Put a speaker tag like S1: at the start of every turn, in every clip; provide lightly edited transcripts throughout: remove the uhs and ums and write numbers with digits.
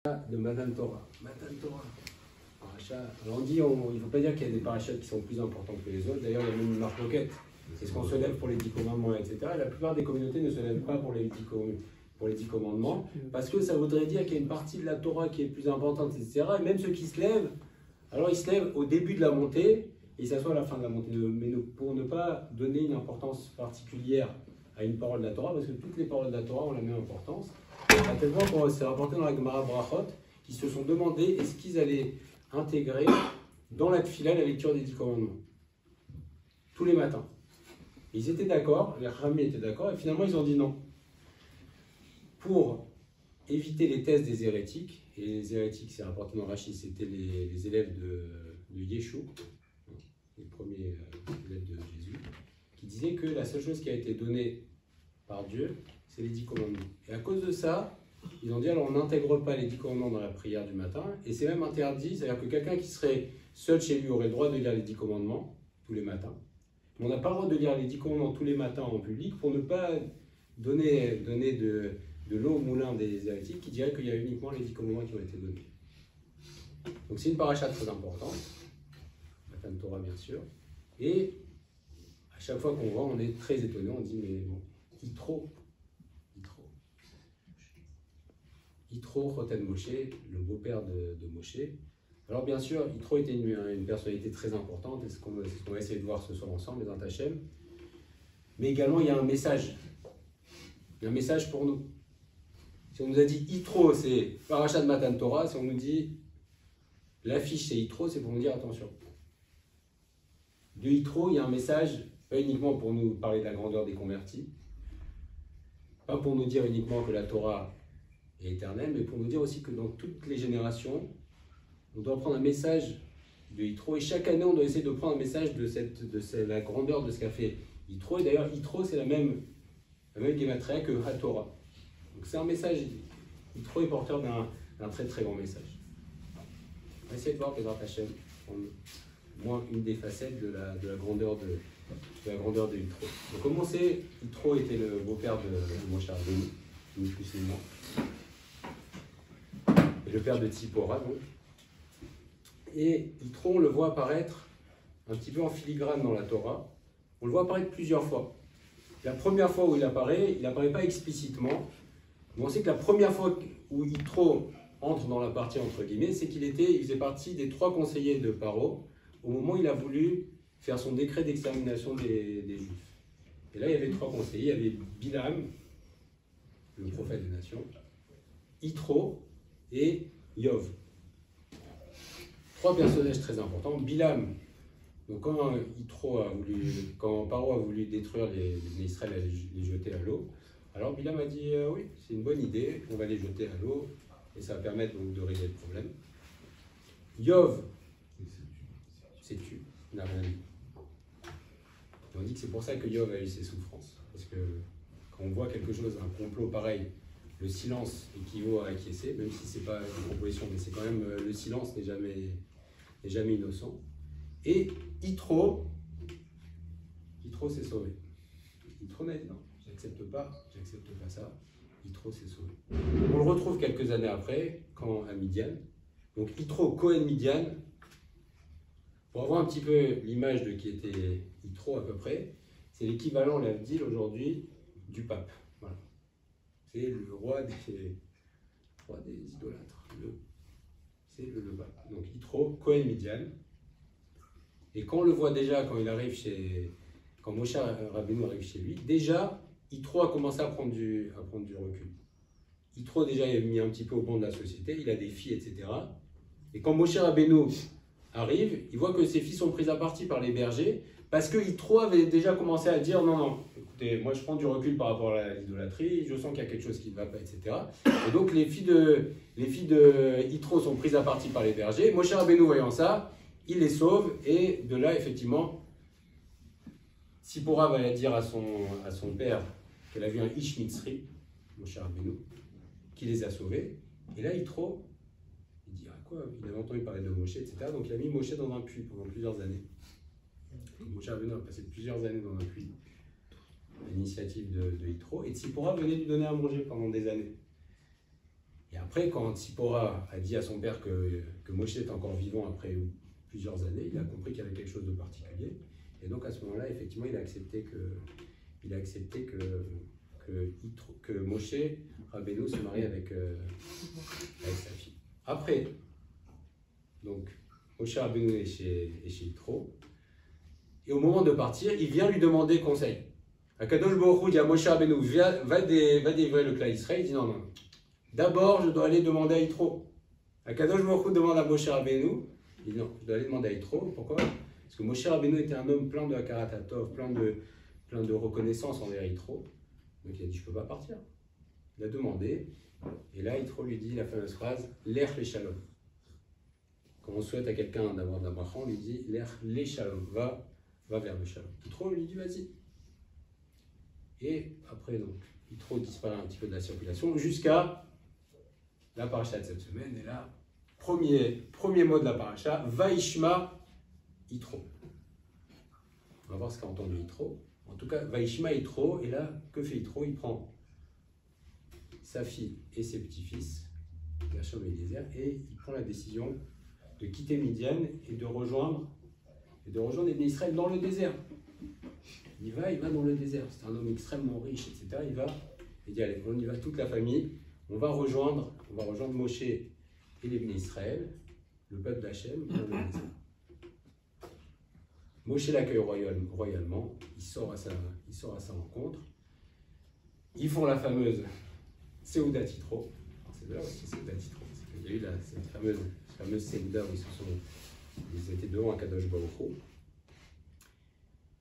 S1: de Matan Torah. Matan Torah. Alors on dit, il ne faut pas dire qu'il y a des parachats qui sont plus importants que les autres. D'ailleurs, il y a même une marque roquette. C'est ce qu'on se lève pour les 10 commandements, etc. Et la plupart des communautés ne se lèvent pas pour les 10 commandements, parce que ça voudrait dire qu'il y a une partie de la Torah qui est plus importante, etc. Et même ceux qui se lèvent, alors ils se lèvent au début de la montée et ils s'assoient à la fin de la montée. Mais pour ne pas donner une importance particulière à une parole de la Torah, parce que toutes les paroles de la Torah ont la même importance. À tel point qu'on s'est rapporté dans la Gemara Brachot, qui se sont demandé est-ce qu'ils allaient intégrer dans la Tfila la lecture des 10 commandements tous les matins. Ils étaient d'accord, les Rami étaient d'accord, et finalement ils ont dit non. Pour éviter les thèses des hérétiques, et les hérétiques, c'est rapporté dans Rashi, c'était les élèves de Yeshua, les premiers élèves de Jésus, qui disaient que la seule chose qui a été donnée par Dieu, c'est les 10 commandements. Et à cause de ça, ils ont dit alors on n'intègre pas les 10 commandements dans la prière du matin, et c'est même interdit, c'est-à-dire que quelqu'un qui serait seul chez lui aurait le droit de lire les 10 commandements tous les matins. Mais on n'a pas le droit de lire les 10 commandements tous les matins en public pour ne pas donner de l'eau au moulin des hérétiques qui diraient qu'il y a uniquement les 10 commandements qui ont été donnés. Donc c'est une paracha très importante, la Matan Torah bien sûr, et à chaque fois qu'on voit, on est très étonné, on dit mais bon, Yitro, Choten Moshe, le beau-père de Moshe. Alors bien sûr, Yitro était une personnalité très importante, et c'est ce qu'on va essayer de voir ce soir ensemble, les Antachem. Mais également, il y a un message. Il y a un message pour nous. Si on nous a dit Yitro, c'est Parashat Matan Torah, si on nous dit l'affiche c'est Yitro, c'est pour nous dire attention. De Yitro, il y a un message, pas uniquement pour nous parler de la grandeur des convertis, pas pour nous dire uniquement que la Torah est éternelle, mais pour nous dire aussi que dans toutes les générations, on doit prendre un message de Yitro, et chaque année on doit essayer de prendre un message de la grandeur de ce qu'a fait Yitro, et d'ailleurs Yitro c'est la même gématria que HaTorah. Donc c'est un message, Yitro est porteur d'un très très grand message. On va essayer de voir Bezrat Hashem, au moins une des facettes de la grandeur de Yitro. Donc comme on sait, Yitro était le beau-père de Moshe Rabbeinu, ni plus ni moins, et le père de Tzipora donc. Et Yitro, on le voit apparaître un petit peu en filigrane dans la Torah. On le voit apparaître plusieurs fois. La première fois où il apparaît pas explicitement. Mais on sait que la première fois où Yitro entre dans la partie entre guillemets, c'est qu'il faisait partie des 3 conseillers de Paro au moment où il a voulu faire son décret d'extermination des Juifs. Et là, il y avait 3 conseillers. Il y avait Bilam, le prophète des nations, Yitro et Yov. 3 personnages très importants. Bilam, donc quand Paro a voulu détruire les Israël et les jeter à l'eau, alors Bilam a dit oui, c'est une bonne idée, on va les jeter à l'eau et ça va permettre donc de régler le problème. Yov s'est tué, il n'a rien dit. Et on dit que c'est pour ça que Yov a eu ses souffrances, parce que quand on voit quelque chose, un complot pareil, le silence équivaut à acquiescer, même si c'est pas une proposition, mais c'est quand même le silence n'est jamais innocent. Et Yitro s'est sauvé. Yitro n'a dit non, j'accepte pas ça. Yitro s'est sauvé. On le retrouve quelques années après, quand à Midian. Donc Yitro, Cohen Midian, pour avoir un petit peu l'image de qui était Yitro à peu près, c'est l'équivalent, l'Avdil aujourd'hui, du pape. Voilà. C'est le roi des idolâtres. C'est le pape. Donc Yitro, Cohen Midian. Et quand on le voit déjà, quand Moshe Rabbeinu arrive chez lui, déjà, Yitro a commencé à prendre du recul. Yitro déjà est mis un petit peu au banc de la société, il a des filles, etc. Et quand Moshe Rabbeinu arrive, il voit que ses filles sont prises à partie par les bergers, parce que Yitro avait déjà commencé à dire non, écoutez, moi je prends du recul par rapport à l'idolâtrie, je sens qu'il y a quelque chose qui ne va pas, etc. Et donc les filles de Yitro sont prises à partie par les bergers. Moshe Rabbeinu voyant ça, il les sauve, et de là, effectivement, Tzipora va dire à son père qu'elle a vu un Ish Mitzri, Moshe Rabbeinu, qui les a sauvés. Et là, Yitro, il dit quoi? Il avait entendu parler de Moshe, etc. Donc il a mis Moshe dans un puits pendant plusieurs années. Donc, Moshe Rabbeinu a passé plusieurs années dans un puits, à l'initiative de Yitro. Et Tzipora venait lui donner à manger pendant des années. Et après, quand Tzipora a dit à son père que Moshe est encore vivant après plusieurs années, il a compris qu'il y avait quelque chose de particulier. Et donc à ce moment-là, effectivement, il a accepté que Moshe Rabbeinu se marie avec sa fille. Après, donc, Moshe Rabbeinu est chez Yitro. Et au moment de partir, il vient lui demander conseil. Akadosh Baruch Hu dit à Moshe Rabbeinu, va délivrer le clan Israël. Il dit non. D'abord, je dois aller demander à Yitro. Akadosh Baruch Hu demande à Moshe Rabbeinu. Il dit non, je dois aller demander à Yitro. Pourquoi? Parce que Moshe Rabbeinu était un homme plein de Hakarat Hatov, plein de reconnaissance envers Yitro. Donc il a dit, je ne peux pas partir. Il a demandé. Et là, Yitro lui dit la fameuse phrase, l'Ech le Shalom. Quand on souhaite à quelqu'un d'avoir de la bracha, on lui dit, l'Ech le Shalom, va vers le Shalom. Yitro lui dit, vas-y. Et après, donc, Yitro disparaît un petit peu de la circulation jusqu'à la paracha de cette semaine. Et là, premier mot de la paracha, Vaishma Yitro. On va voir ce qu'a entendu Yitro. En tout cas, Vaishma Yitro, et là, que fait Yitro? Il prend sa fille et ses petits-fils, Gershom et Eliezer, et il prend la décision de quitter Midian et de rejoindre les Bnei Israël dans le désert. Il va dans le désert. C'est un homme extrêmement riche, etc. Il dit, allez, on y va toute la famille. On va rejoindre Moshe et les Bnei Israël, le peuple d'Hachem, dans le désert. Moshe l'accueille royalement. Il sort à sa rencontre. Ils font la fameuse Seudat Yitro. C'est là aussi Seudat Yitro. Il y a eu cette fameuse Seudat où ils étaient devant un Kadosh Baruch Hu.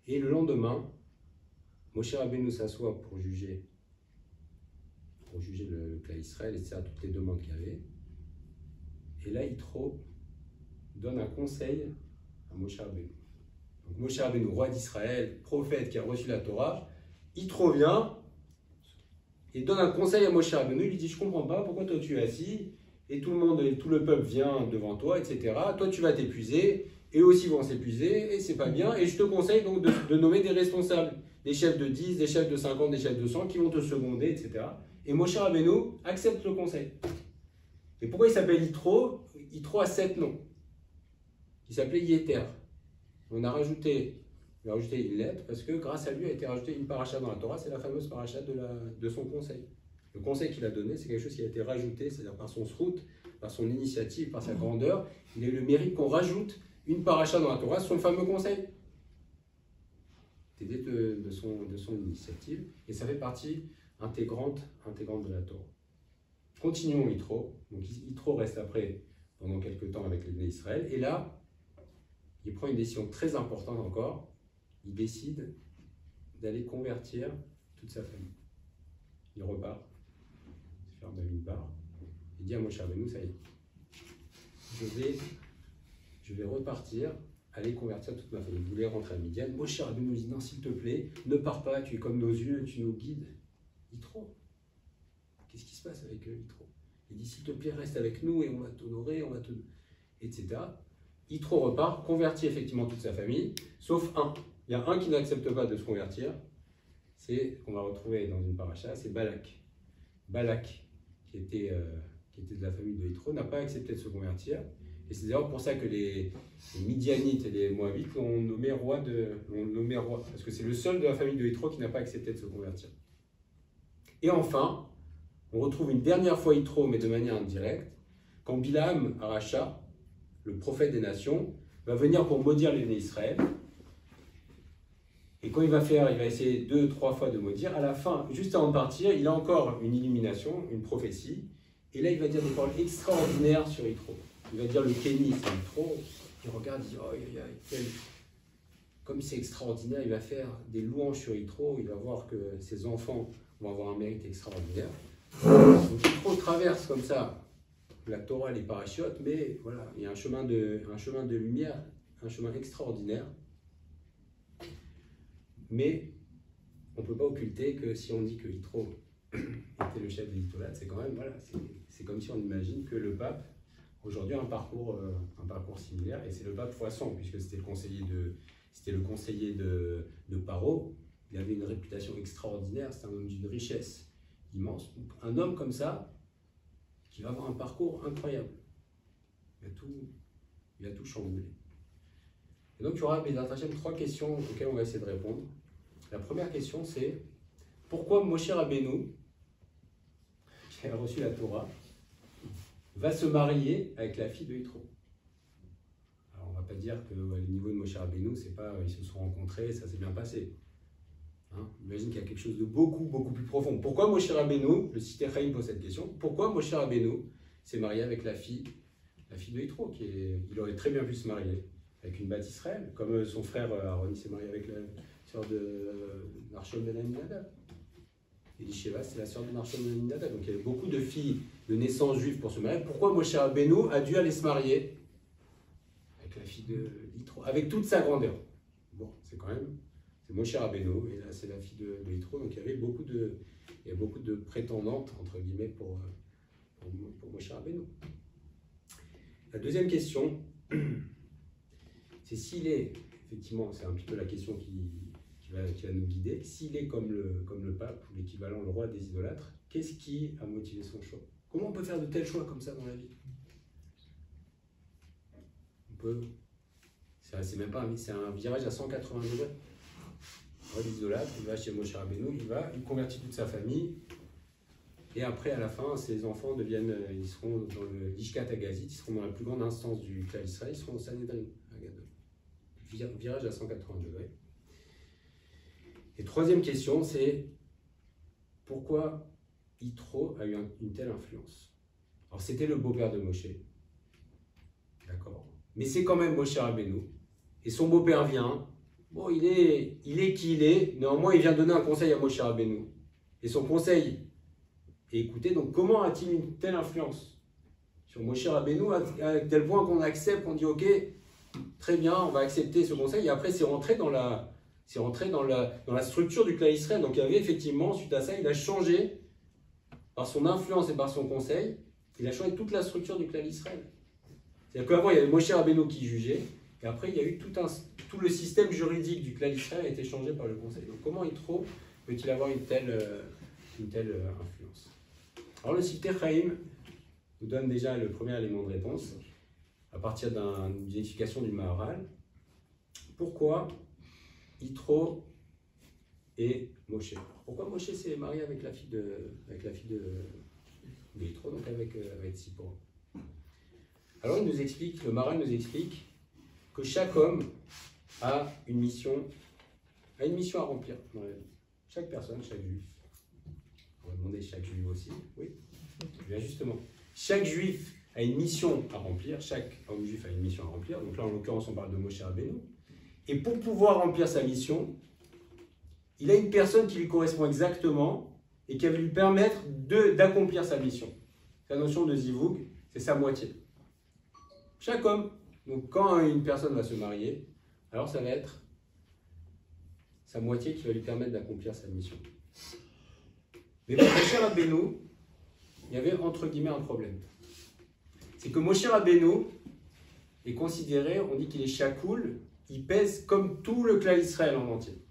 S1: Et le lendemain, Moshe Rabbeinu s'assoit pour juger le clan Israël, etc., toutes les demandes qu'il y avait. Et là, Yitro donne un conseil à Moshe Rabbeinu. Donc Moshe Rabbeinu, roi d'Israël, prophète qui a reçu la Torah, Yitro vient et donne un conseil à Moshe Rabbeinu. Il lui dit, je ne comprends pas pourquoi toi tu es assis et tout le peuple vient devant toi, etc. Toi tu vas t'épuiser. Et eux aussi vont s'épuiser, et c'est pas bien, et je te conseille donc de nommer des responsables, des chefs de 10, des chefs de 50, des chefs de 100, qui vont te seconder, etc. Et Moshe Rabbeinu accepte le conseil. Et pourquoi il s'appelle Yitro? Yitro a 7 noms. Il s'appelait Yeter. On a rajouté une lettre, parce que grâce à lui a été rajoutée une paracha dans la Torah, c'est la fameuse paracha de son conseil. Le conseil qu'il a donné, c'est quelque chose qui a été rajouté, c'est-à-dire par son srout, par son initiative, par sa grandeur, il a eu le mérite qu'on rajoute une paracha dans la Torah, son fameux conseil. C'était de son initiative, et ça fait partie intégrante de la Torah. Continuons Yitro. Donc Yitro reste après pendant quelques temps avec les Bnei Israël, et là, il prend une décision très importante encore. Il décide d'aller convertir toute sa famille. Il repart, il ferme Bamidbar, il dit à Moshe Rabbeinu, ça y est, je vais repartir, aller convertir toute ma famille. Il voulait rentrer à Midian. Moshe Rabbeinu nous dit, non, s'il te plaît, ne pars pas, tu es comme nos yeux, tu nous guides. Yitro, qu'est-ce qui se passe avec Yitro? Il dit, s'il te plaît, reste avec nous et on va t'honorer, etc. Yitro repart, convertit effectivement toute sa famille, sauf un. Il y a un qui n'accepte pas de se convertir, c'est, qu'on va retrouver dans une paracha, c'est Balak. Balak, qui était de la famille de Yitro, n'a pas accepté de se convertir. Et c'est d'ailleurs pour ça que les Midianites et les Moabites l'ont nommé roi, parce que c'est le seul de la famille de Yitro qui n'a pas accepté de se convertir. Et enfin, on retrouve une dernière fois Yitro, mais de manière indirecte, quand Bilam Aracha, le prophète des nations, va venir pour maudire les Bnei Israël. Et quand il va essayer 2-3 fois de maudire, à la fin, juste avant de partir, il a encore une illumination, une prophétie, et là il va dire des paroles extraordinaires sur Yitro. Il va dire le Kéni, c'est Yitro, il regarde, il dit, oh, comme c'est extraordinaire, il va faire des louanges sur Yitro, il va voir que ses enfants vont avoir un mérite extraordinaire. Donc Yitro traverse comme ça la Torah, les parachutes, mais voilà, il y a un chemin de lumière, un chemin extraordinaire. Mais on ne peut pas occulter que si on dit que Yitro était le chef des Yitolat, c'est quand même, voilà, c'est comme si on imagine que le pape, aujourd'hui, a un parcours similaire, et c'est le pape x100, puisque c'était le conseiller de Paro. Il avait une réputation extraordinaire, c'est un homme d'une richesse immense. Un homme comme ça, qui va avoir un parcours incroyable. Il a tout chamboulé. Et donc, il y aura, Bézat Hachem, 3 questions auxquelles on va essayer de répondre. La première question, c'est pourquoi Moshe Rabbeinu, qui a reçu la Torah, va se marier avec la fille de Yitro? Alors, on ne va pas dire que le niveau de Moshe Rabbeinu, c'est pas ils se sont rencontrés, ça s'est bien passé. Hein, imagine qu'il y a quelque chose de beaucoup plus profond. Pourquoi Moshe Rabbeinu, le Sifter Chaim pose cette question, pourquoi Moshe Rabbeinu s'est marié avec la fille de Yitro, il aurait très bien pu se marier avec une Bat Israël, comme son frère Aaron s'est marié avec la sœur de Narshon ben Aminadab. Elisheva, c'est la sœur de Narshon ben Aminadab. Donc il y avait beaucoup de filles de naissance juive pour se marier. Pourquoi Moshe Rabbeinu a dû aller se marier avec la fille de Yitro, avec toute sa grandeur? Bon, c'est Moshe Rabbeinu, et là c'est la fille de Yitro, donc il y avait beaucoup de prétendantes, entre guillemets, pour Moshe Rabbeinu. La deuxième question, c'est s'il est, effectivement, c'est un petit peu la question qui va nous guider, s'il est comme le pape, ou l'équivalent, le roi des idolâtres, qu'est-ce qui a motivé son choix? Comment on peut faire de tels choix comme ça dans la vie? On peut, c'est même pas c'est un virage à 180 degrés. Le roi des idolâtres, il va chez Moshe Rabbeinu, il convertit toute sa famille, et après, à la fin, ses enfants ils seront dans le Lishkat Agazit, ils seront dans la plus grande instance du Klal Israël, ils seront au Sanhedrin, à Gadol. Virage à 180 degrés. Et troisième question, c'est pourquoi Yitro a eu une telle influence? Alors, c'était le beau-père de Moshe, d'accord, mais c'est quand même Moshe Rabbeinu, et son beau-père vient, bon, il est qui il est, néanmoins, il vient donner un conseil à Moshe Rabbeinu, et son conseil est écouté. Donc, comment a-t-il une telle influence sur Moshe Rabbeinu, à tel point qu'on accepte, on dit ok, très bien, on va accepter ce conseil, et après, c'est rentré dans la structure du Klal Israël. Donc, il y avait effectivement, suite à ça, il a changé, par son influence et par son conseil, il a changé toute la structure du Klal Israël. C'est-à-dire qu'avant, il y avait Moshe Rabbeinu qui jugeait, et après, il y a eu tout le système juridique du Klal Israël a été changé par le conseil. Donc, comment Yitro peut-il avoir une telle influence? Alors, le Sifter Chaim nous donne déjà le premier élément de réponse, à partir d'une explication du Maharal. Pourquoi Yitro et Moshe? Pourquoi Moshe s'est marié avec la fille de Yitro, donc avec Tzipora? Alors le Maharal nous explique que chaque homme a une mission à remplir dans la vie. Chaque personne, chaque juif. On va demander chaque juif aussi. Oui, bien justement. Chaque juif a une mission à remplir, chaque homme juif a une mission à remplir. Donc là, en l'occurrence, on parle de Moshe Rabbeinu. Et pour pouvoir remplir sa mission, il a une personne qui lui correspond exactement et qui va lui permettre d'accomplir sa mission. La notion de Zivug, c'est sa moitié. Chaque homme, donc quand une personne va se marier, alors ça va être sa moitié qui va lui permettre d'accomplir sa mission. Mais pour Moshe Rabbeinu, il y avait entre guillemets un problème. C'est que Moshe Rabbeinu est considéré, on dit qu'il est shakoul, il pèse comme tout le Klal Israël en entier.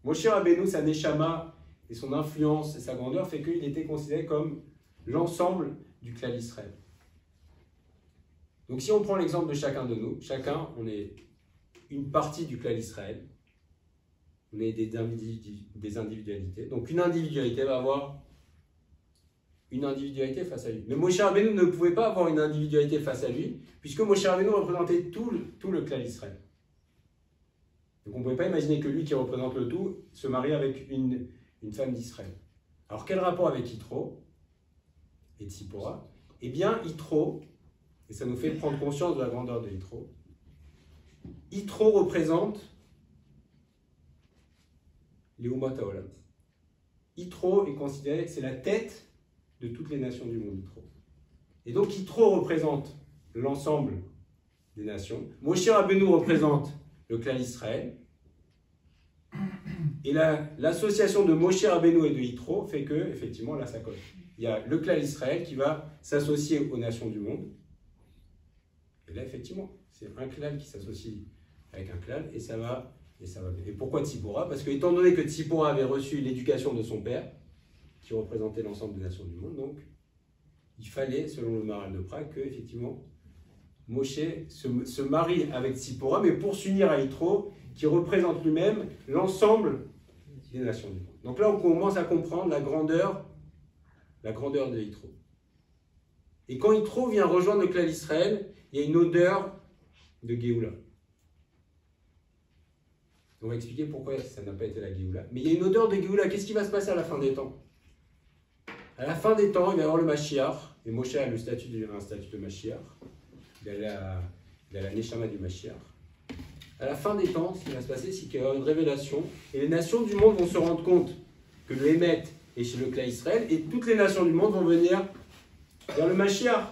S1: Moshe Rabbeinu, sa neshama et son influence et sa grandeur fait qu'il était considéré comme l'ensemble du Klal Israël. Donc si on prend l'exemple de chacun de nous, chacun, on est une partie du Klal Israël, on est des individualités. Donc une individualité va avoir une individualité face à lui. Mais Moshe Rabbeinu ne pouvait pas avoir une individualité face à lui, puisque Moshe Rabbeinu représentait tout le Klal Israël. Donc on ne pouvait pas imaginer que lui qui représente le tout se marie avec une femme d'Israël. Alors quel rapport avec Yitro et Tzipora? Eh bien Yitro, et ça nous fait prendre conscience de la grandeur de Yitro, Yitro représente les Umot HaOlam. Yitro est considéré, c'est la tête de toutes les nations du monde, Yitro. Et donc Yitro représente l'ensemble des nations. Moshe Rabbeinu représente le Klal Israël. Et l'association de Moshe Rabbeinu et de Yitro fait que, effectivement, là ça colle. Il y a le Klal Israël qui va s'associer aux nations du monde. Et là, effectivement, c'est un Klal qui s'associe avec un Klal et ça va. Et pourquoi Tzipora? Parce que, étant donné que Tzipora avait reçu l'éducation de son père, qui représentait l'ensemble des nations du monde, donc il fallait, selon le Maharal de Prague, que effectivement Moshe se marie avec Tzipora, mais pour s'unir à Yitro, qui représente lui-même l'ensemble des nations du monde. Donc là, on commence à comprendre la grandeur de Yitro. Et quand Yitro vient rejoindre le clan d'Israël, il y a une odeur de Géoula. On va expliquer pourquoi ça n'a pas été la Géoula. Mais il y a une odeur de Géoula. Qu'est-ce qui va se passer à la fin des temps? À la fin des temps, il va y avoir le Mashiach. Et Moshe a un statut de Mashiach. Il a la Neshama du Mashiach. À la fin des temps, ce qui va se passer, c'est qu'il y aura une révélation. Et les nations du monde vont se rendre compte que le Hémet est chez le clan Israël. Et toutes les nations du monde vont venir vers le Mashiach,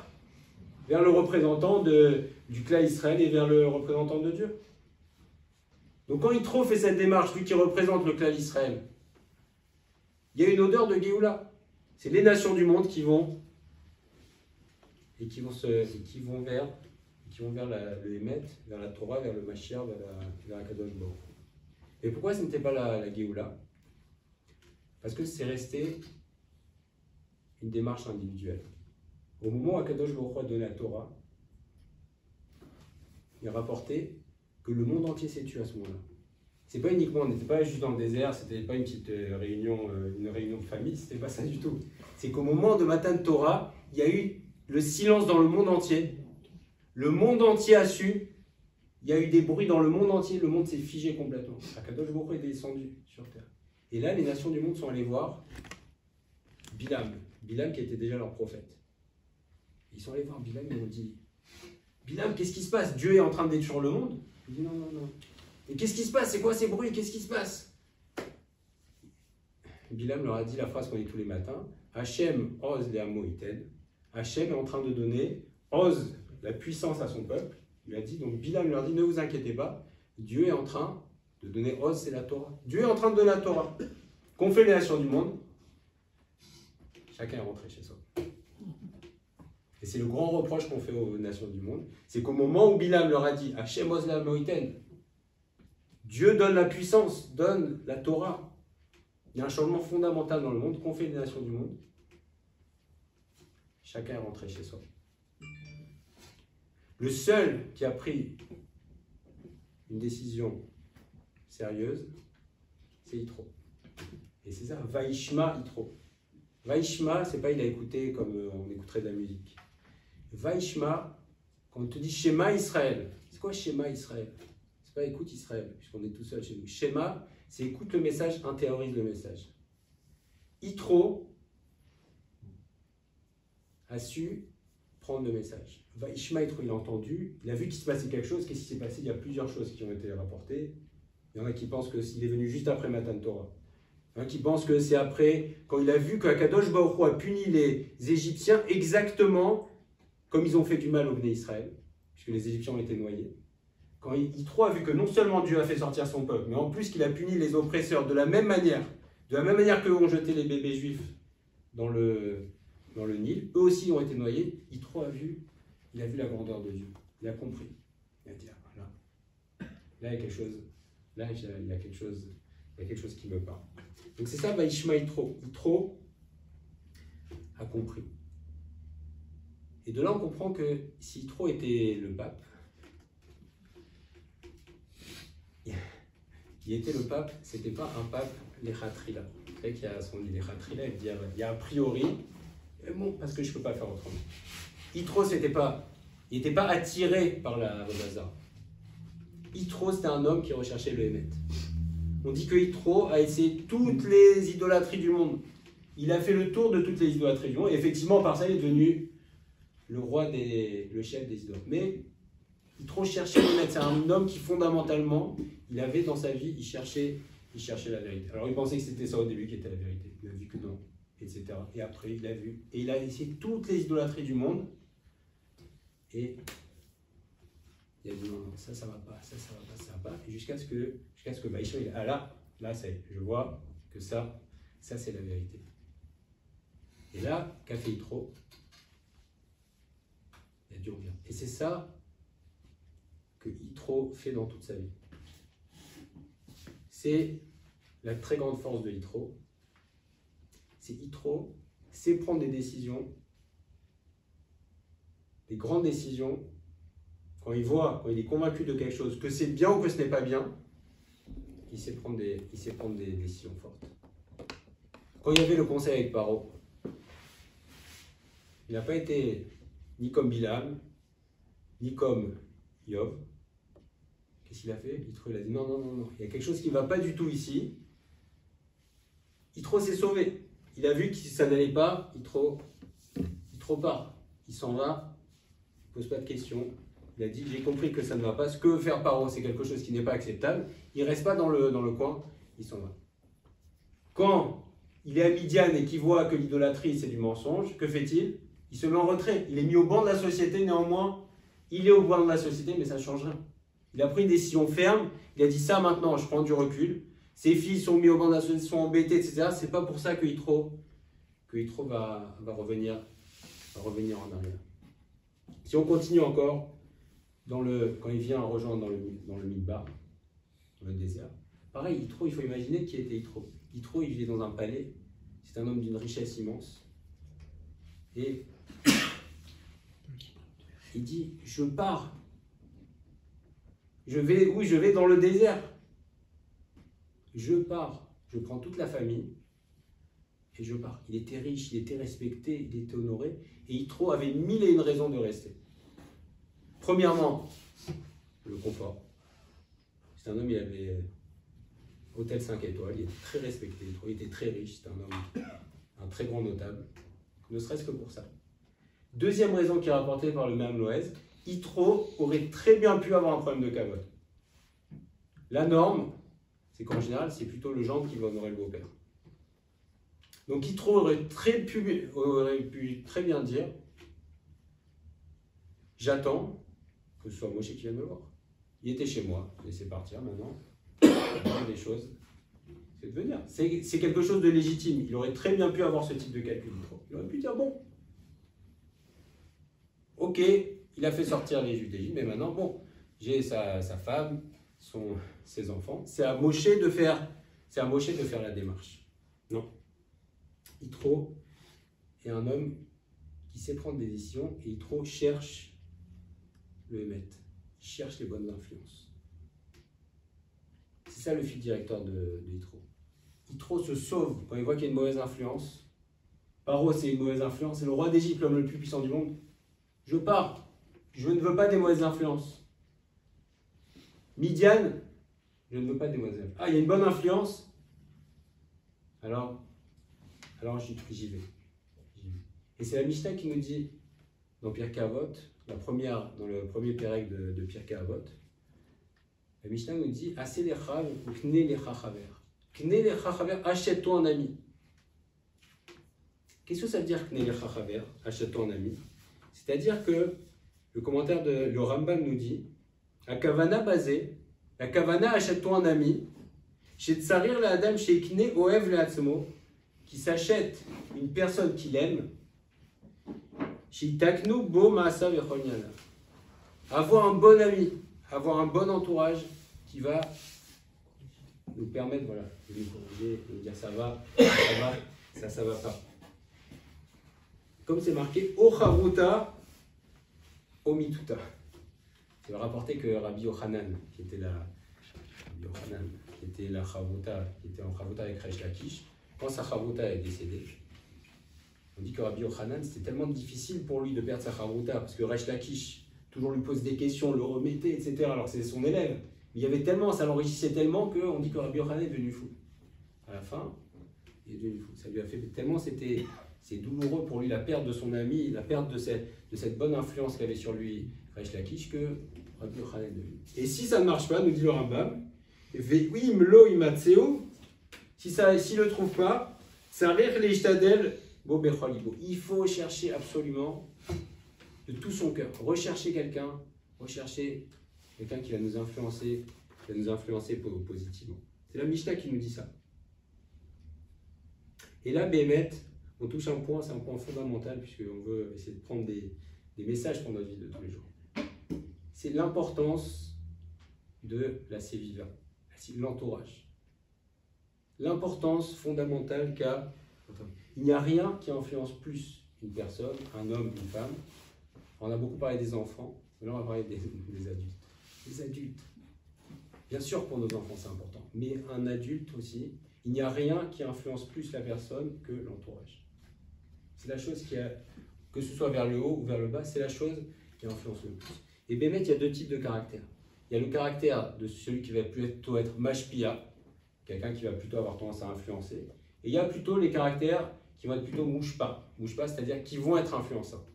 S1: vers le représentant du clan Israël et vers le représentant de Dieu. Donc quand Yitro fait cette démarche, lui qui représente le clan Israël, il y a une odeur de Géoula. C'est les nations du monde qui vont vers le Hémet, vers la Torah, vers le Mashiach, vers la Kadosh Baruch Hu. Et pourquoi ce n'était pas la Géoula? Parce que c'est resté une démarche individuelle. Au moment où Akadosh Baruch Hu a donné la Torah, il a rapporté que le monde entier s'est tué à ce moment-là. C'est pas uniquement, on n'était pas juste dans le désert, c'était pas une petite réunion, une réunion de famille, c'était pas ça du tout. C'est qu'au moment de Matan Torah, il y a eu le silence dans le monde entier. Le monde entier a su, il y a eu des bruits dans le monde entier, le monde s'est figé complètement. Akadosh Baruch Hu est descendu sur terre. Et là, les nations du monde sont allées voir Bilam qui était déjà leur prophète. Ils sont allés voir Bilam et ils ont dit, Bilam, qu'est-ce qui se passe? Dieu est en train de détruire le monde? Il dit non. Et qu'est-ce qui se passe? C'est quoi ces bruits? Qu'est-ce qui se passe? Bilam leur a dit la phrase qu'on dit tous les matins, Hachem ose les Amoïten. Hachem est en train de donner, ose la puissance à son peuple. Il a dit, donc Bilam leur dit, ne vous inquiétez pas, Dieu est en train de donner, ose c'est la Torah. Dieu est en train de donner la Torah. Qu'ont fait les nations du monde? Chacun est rentré chez soi. Et c'est le grand reproche qu'on fait aux nations du monde, c'est qu'au moment où Bilam leur a dit Hachem ose la Moïten, Dieu donne la puissance, donne la Torah. Il y a un changement fondamental dans le monde. Qu'ont fait les nations du monde? Chacun est rentré chez soi. Le seul qui a pris une décision sérieuse, c'est Yitro. Et c'est ça, Vaishma Yitro. Vaishma, c'est pas il a écouté comme on écouterait de la musique. Vaishma, quand on te dit Shema Israël, c'est quoi Shema Israël? C'est pas écoute Israël, puisqu'on est tout seul chez nous. Shema, c'est écoute le message, intériorise le message. Yitro a su prendre le message. Vaishma Yitro, il a entendu, il a vu qu'il se passait quelque chose. Qu'est-ce qui s'est passé? Il y a plusieurs choses qui ont été rapportées. Il y en a qui pensent qu'il est venu juste après Matan Torah. Qui pense que c'est après, quand il a vu qu'Akadosh Baruch Hu a puni les Égyptiens exactement comme ils ont fait du mal au Bnei Israël, puisque les Égyptiens ont été noyés. Quand Yitro a vu que non seulement Dieu a fait sortir son peuple, mais en plus qu'il a puni les oppresseurs de la même manière qu'eux ont jeté les bébés juifs dans le Nil, eux aussi ont été noyés. Yitro il a vu la grandeur de Dieu, il a compris. Il a dit, ah, là il y a quelque chose, il y a quelque chose qui me parle. Donc c'est ça, Vaishma Yitro. Yitro a compris. Et de là, on comprend que si Yitro était le pape, qui était le pape, c'était pas un pape Lechatrila. Vous savez qu'il y a son Lechatrila, il y a a priori, bon, parce que je ne peux pas faire autrement. Yitro, il n'était pas attiré par la Vodazara. Yitro, c'était un homme qui recherchait le Hémet. On dit que Yitro a essayé toutes les idolâtries du monde. Il a fait le tour de toutes les idolâtries du monde. Et effectivement, par ça, il est devenu le chef des idoles. Mais Yitro cherchait le Hémet. C'est un homme qui, fondamentalement, il avait dans sa vie, il cherchait la vérité. Alors, il pensait que c'était ça au début qui était la vérité. Il a vu que non, etc. Et après, il a vu. Et il a essayé toutes les idolâtries du monde. Et il a dit non, ça va pas, ça va pas. Et jusqu'à ce que Vaishma, là, ça y est, je vois que ça c'est la vérité. Et là, qu'a fait Yitro? Il a dû revenir. Et c'est ça que Yitro fait dans toute sa vie. C'est la très grande force de Yitro. C'est Yitro, c'est prendre des décisions des grandes décisions, quand il est convaincu de quelque chose, que c'est bien ou que ce n'est pas bien, il sait prendre des décisions fortes. Quand il y avait le conseil avec Paro, il n'a pas été ni comme Bilam, ni comme Yov. Qu'est-ce qu'il a fait? Yitro, il a dit non, non, non, non, il y a quelque chose qui ne va pas du tout ici. Yitro s'est sauvé. Il a vu que si ça n'allait pas, Yitro part. Il s'en va, il ne pose pas de questions. Il a dit, j'ai compris que ça ne va pas. Ce que veut faire Paro, c'est quelque chose qui n'est pas acceptable. Il ne reste pas dans le coin, il s'en va. Quand il est à Midian et qu'il voit que l'idolâtrie, c'est du mensonge, que fait-il? Il se met en retrait. Il est mis au banc de la société, néanmoins. Il est au banc de la société, mais ça ne change rien. Il a pris une décision ferme. Il a dit, ça maintenant, je prends du recul. Ses filles sont mis au banc de la société, sont embêtées, etc. Ce n'est pas pour ça que Yitro va revenir en arrière. Si on continue encore, quand il vient rejoindre dans le Midbar, dans le désert, pareil, Yitro, il faut imaginer qui était Yitro. Yitro, il vivait dans un palais, c'est un homme d'une richesse immense. Et il dit, je pars. Je vais dans le désert. Je pars. Je prends toute la famille et je pars. Il était riche, il était respecté, il était honoré. Et Yitro avait 1001 raisons de rester. Premièrement, le confort. C'est un homme, il avait hôtel 5 étoiles, il était très respecté, il était très riche, c'était un homme, un très grand notable, ne serait-ce que pour ça. Deuxième raison qui est rapportée par le même Loez, Yitro aurait très bien pu avoir un problème de kavod. La norme, c'est qu'en général, c'est plutôt le gendre qui va honorer le beau-père. Donc Yitro aurait pu très bien dire, j'attends que ce soit Moshe qui vienne me voir. Il était chez moi, je laissais partir maintenant. Des choses, c'est de venir. C'est quelque chose de légitime. Il aurait très bien pu avoir ce type de calcul. Il aurait pu dire, bon, ok, il a fait sortir les Juifs d'Égypte, mais maintenant, bon, j'ai sa femme, ses enfants. C'est à Moshe de faire la démarche. Non. Yitro est un homme qui sait prendre des décisions et Yitro cherche le Hémet. Il cherche les bonnes influences. C'est ça le fil directeur de Yitro. Yitro se sauve quand il voit qu'il y a une mauvaise influence. Paro, c'est une mauvaise influence. C'est le roi d'Égypte, l'homme le plus puissant du monde. Je pars. Je ne veux pas des mauvaises influences. Midian, je ne veux pas des mauvaises influences. Ah, il y a une bonne influence. Alors j'y vais. Et c'est la Mishnah qui nous dit, dans Pirkei Avot, dans le premier pérec de Pirkei Avot, la Mishnah nous dit, Assez lecha ou kne lecha chaver. Kne lecha chaver, achète-toi un ami. Qu'est-ce que ça veut dire kne lecha chaver, achète-toi un ami? C'est-à-dire que le commentaire de le Rambam nous dit, la kavana basée, la kavana achète-toi un ami, chez tsarir la adam chez kne oev le atzmo, qui s'achète une personne qu'il aime, chez taknu bo maasa vechonyana. Avoir un bon ami, avoir un bon entourage qui va nous permettre, voilà, de nous corriger, de nous dire ça va, ça va pas. Comme c'est marqué, O chavuta, O mituta. C'est rapporté que Rabbi Yochanan, qui était la chavuta, qui était en chavuta avec Reish Lakish, quand sa chavuta est décédée, on dit que Rabbi Yochanan, c'était tellement difficile pour lui de perdre sa chavuta, parce que Reish Lakish toujours lui pose des questions, le remettait, etc. Alors c'est son élève. Mais il y avait tellement, ça l'enrichissait tellement qu'on dit que Rabbi Yochanan est devenu fou. À la fin, il est devenu fou. Ça lui a fait tellement, c'est douloureux pour lui la perte de son ami, la perte de cette bonne influence qu'avait sur lui Reish Lakish, que Rabbi Yochanan est devenu. Et si ça ne marche pas, nous dit le Rambam, Ve'im lo imatseo, s'il ne le trouve pas, Tsarir leishtadel bo becholibo. Il faut chercher absolument de tout son cœur, rechercher quelqu'un qui va nous influencer, positivement. C'est la Mishnah qui nous dit ça. Et là, Bémet, on touche un point, c'est un point fondamental, puisqu'on veut essayer de prendre des messages pour notre vie de tous les jours. C'est l'importance de la séviva, l'entourage. L'importance fondamentale qu'a... Il n'y a rien qui influence plus une personne, un homme, une femme, On a beaucoup parlé des enfants, mais là on va parler des adultes. Les adultes, bien sûr pour nos enfants c'est important, mais un adulte aussi, il n'y a rien qui influence plus la personne que l'entourage. C'est la chose qui a, que ce soit vers le haut ou vers le bas, c'est la chose qui influence le plus. Et Bémet, il y a deux types de caractères. Il y a le caractère de celui qui va plutôt être mashpia, quelqu'un qui va plutôt avoir tendance à influencer. Et il y a plutôt les caractères qui vont être plutôt mouchpa, c'est-à-dire qui vont être influençants,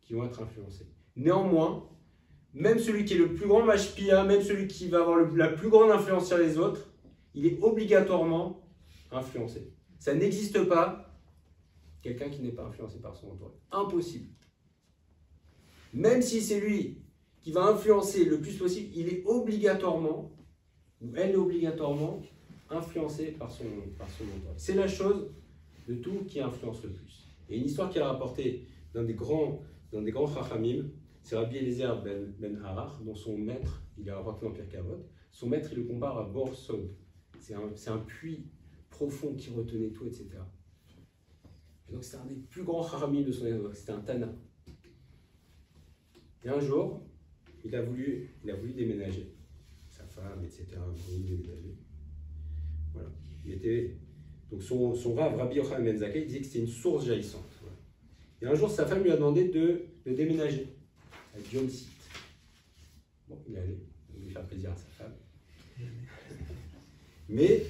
S1: qui vont être influencés. Néanmoins, même celui qui est le plus grand mashpia, même celui qui va avoir la plus grande influence sur les autres, il est obligatoirement influencé. Ça n'existe pas quelqu'un qui n'est pas influencé par son entourage. Impossible. Même si c'est lui qui va influencer le plus possible, il est obligatoirement, ou elle est obligatoirement, influencée par son entourage. C'est la chose de tout qui influence le plus. Et une histoire qu'il a rapportée dans des grands chachamim, c'est Rabbi Eliezer ben Harar, dont son maître, il a rapporté dans Pirkei Avot, son maître il le compare à Bor Sod. C'est un puits profond qui retenait tout, etc. Et donc c'est un des plus grands chachamim de son époque, c'était un Tana. Et un jour, il a voulu déménager. Sa femme, etc. Il voulu déménager. Voilà. Donc son Rav, Rabbi Yochanan ben Zakkai, disait que c'était une source jaillissante. Voilà. Et un jour, sa femme lui a demandé de déménager à John Site. Bon, il est allé, il voulait faire plaisir à sa femme. Mais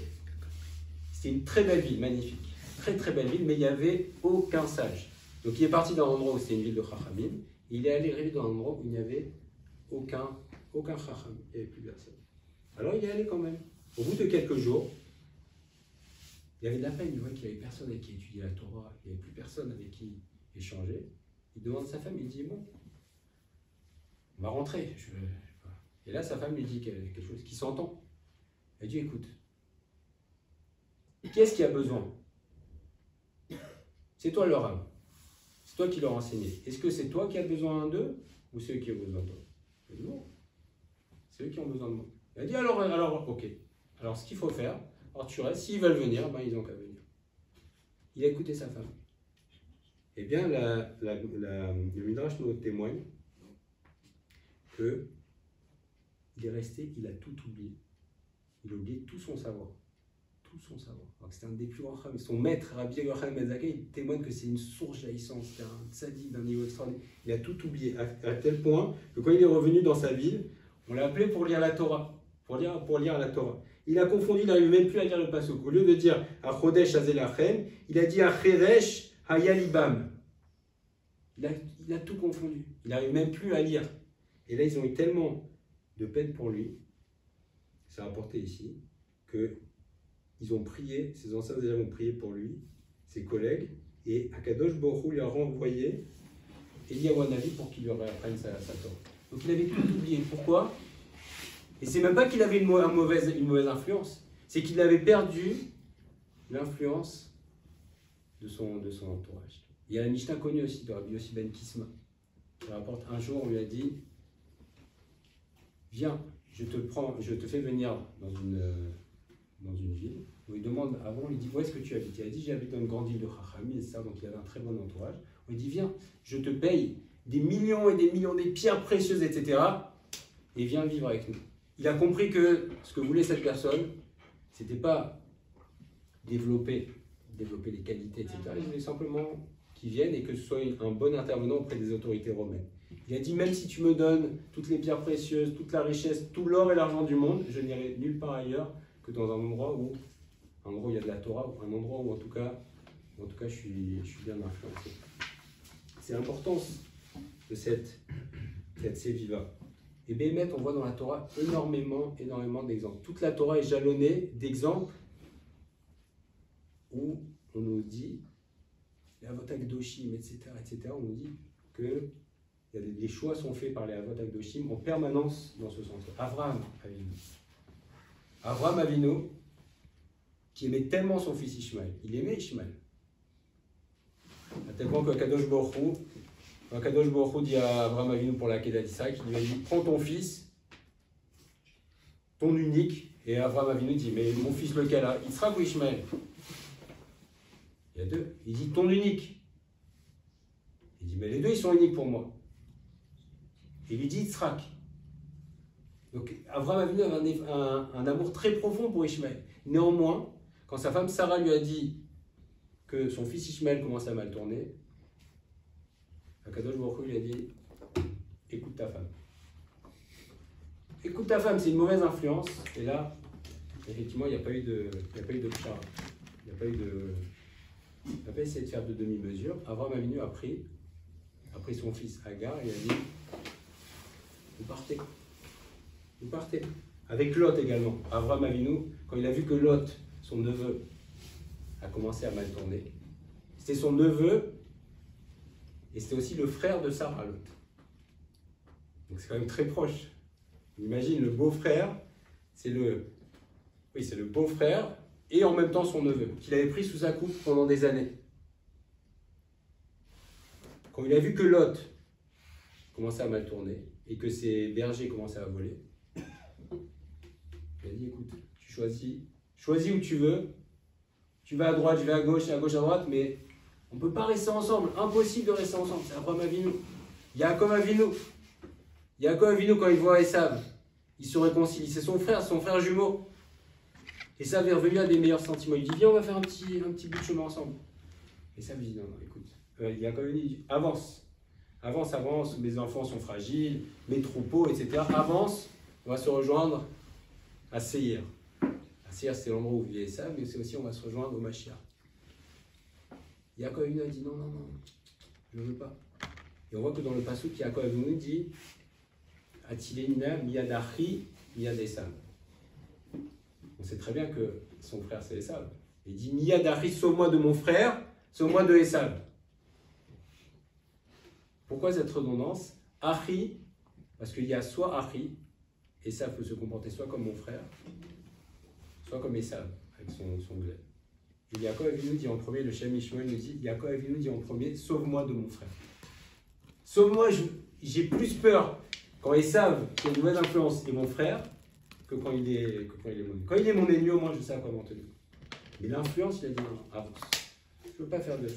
S1: c'était une très belle ville, magnifique. Très très belle ville, mais il n'y avait aucun sage. Donc il est parti d'un endroit où c'était une ville de Chachamim, et il est allé rêver dans un endroit où il n'y avait aucun Chacham, il n'y avait plus personne. Alors il est allé quand même. Au bout de quelques jours, il y avait de la peine, il voit qu'il n'y avait personne avec qui étudier la Torah, il n'y avait plus personne avec qui échanger. Il demande à sa femme, il dit bon, on va rentrer. Et là sa femme lui dit quelque chose qui s'entend. Elle dit écoute, qui est-ce qui a besoin? C'est toi leur âme. C'est toi qui leur as enseigné. Est-ce que c'est toi qui as besoin d'eux ou c'est eux qui ont besoin de toi? Elle dit non, c'est eux qui ont besoin de moi. Elle dit alors ok. Alors ce qu'il faut faire, alors tu restes, s'ils veulent venir, ben, ils n'ont qu'à venir. Il a écouté sa femme. Eh bien, le Midrash nous témoigne qu'il est resté, il a tout oublié. Il a oublié tout son savoir. Tout son savoir. C'était un des plus grands chachamim. Son maître, Rabbi Yochanan ben Zakkai, il témoigne que c'est une source jaillissante. C'était un tzaddik d'un niveau extraordinaire. Il a tout oublié, à tel point que quand il est revenu dans sa ville, on l'a appelé pour lire la Torah. Pour lire la Torah. Il a confondu, il n'arrive même plus à lire le pasuk. Au lieu de dire à Chodesh Hazelachem, il a dit à Cheresh Hayalibam. Il a tout confondu. Il n'arrive même plus à lire. Et là, ils ont eu tellement de peine pour lui, c'est rapporté ici, qu'ils ont prié, ses anciens élèves ont prié pour lui, ses collègues, et Akadosh Baruch Hu lui a renvoyé Eliyahu Hanavi pour qu'il lui réapprenne sa Torah. Donc il avait tout oublié. Pourquoi? Et c'est même pas qu'il avait une mauvaise influence, c'est qu'il avait perdu l'influence de son entourage. Il y a la Mishnah connue aussi de Rabbi Yossi ben Kisma. Il rapporte un jour, on lui a dit viens, je te fais venir dans une ville. On lui demande avant, on lui dit où est-ce que tu habites? Il a dit j'habite dans une grande ville de Chachamim, etc. Donc il avait un très bon entourage. On lui dit viens, je te paye des millions et des millions, des pierres précieuses, etc. Et viens vivre avec nous. Il a compris que ce que voulait cette personne, c'était pas développer les qualités, etc. Il voulait simplement qu'il vienne et que ce soit un bon intervenant auprès des autorités romaines. Il a dit même si tu me donnes toutes les pierres précieuses, toute la richesse, tout l'or et l'argent du monde, je n'irai nulle part ailleurs que dans un endroit où il y a de la Torah, un endroit où en tout cas je suis bien influencé. C'est l'importance de cette Seviva. Et Bémet, on voit dans la Torah énormément d'exemples. Toute la Torah est jalonnée d'exemples où on nous dit, les Avot HaKadoshim, etc., on nous dit que les choix sont faits par les Avot HaKadoshim en permanence dans ce sens. Avraham Avinu, qui aimait tellement son fils Ishmaël, il aimait Ishmaël. À tel point que Kadosh Baruch Hu dit à Avraham Avinu pour la Kedah d'Isaac, il lui a dit prends ton fils, ton unique, et Avraham Avinu dit mais mon fils lequel là? Yitzhak ou Ishmaël? Il y a deux. Il dit ton unique. Il dit mais les deux ils sont uniques pour moi. Et il lui dit Yitzhak. Donc Abraham Avinu avait un amour très profond pour Ishmaël. Néanmoins, quand sa femme Sarah lui a dit que son fils Ishmaël commençait à mal tourner, Akadosh Baruch Hu lui a dit écoute ta femme. Écoute ta femme, c'est une mauvaise influence. Et là, effectivement, il n'y a pas eu de pshara. Il n'a pas essayé de faire de demi-mesure. Abraham Avinu a pris son fils Hagar et a dit vous partez. Vous partez. Avec Lot également. Abraham Avinu, quand il a vu que Lot, son neveu, a commencé à mal tourner, c'était son neveu et c'était aussi le frère de Sarah, Lot. Donc c'est quand même très proche. Imagine le beau-frère, c'est le beau-frère et en même temps son neveu, qu'il avait pris sous sa coupe pendant des années. Quand il a vu que Lot commençait à mal tourner et que ses bergers commençaient à voler, il a dit écoute, tu choisis où tu veux, tu vas à droite, je vais à gauche à droite, mais on ne peut pas rester ensemble, impossible de rester ensemble, c'est Abraham Avinu. Yaakov Avinu, quand il voit Esav, il se réconcilie, c'est son frère jumeau. Esav est revenu à des meilleurs sentiments, il dit viens on va faire un petit bout de chemin ensemble. Esav dit non, écoute, Yaakov Avinu dit avance, mes enfants sont fragiles, mes troupeaux, etc. Avance, on va se rejoindre à Seir. À Seir, c'est l'endroit où vit Esav, mais c'est aussi on va se rejoindre au Mashiach. Yaakov Avinu a dit non, je ne veux pas. Et on voit que dans le passouk, Yaakov Avinu dit Atilena miyad achi miyad Esav. On sait très bien que son frère c'est Esav. Il dit miyad achi, sauve-moi de mon frère, sauve-moi de Esav. Pourquoi cette redondance? Achi, parce qu'il y a soit Achi, Esav peut se comporter soit comme mon frère, soit comme Esav, avec son glaive. Et Yaakov Avinu dit en premier, le Shem Ishmael nous dit, Yaakov Avinu dit en premier, sauve-moi de mon frère. Sauve-moi, j'ai plus peur quand Esav, qui a une mauvaise influence, est mon frère, que quand il est mon ennemi. Quand il est mon ennemi, au moins je sais à quoi m'en tenir. Mais l'influence, il a dit non, avance. Je ne veux pas faire de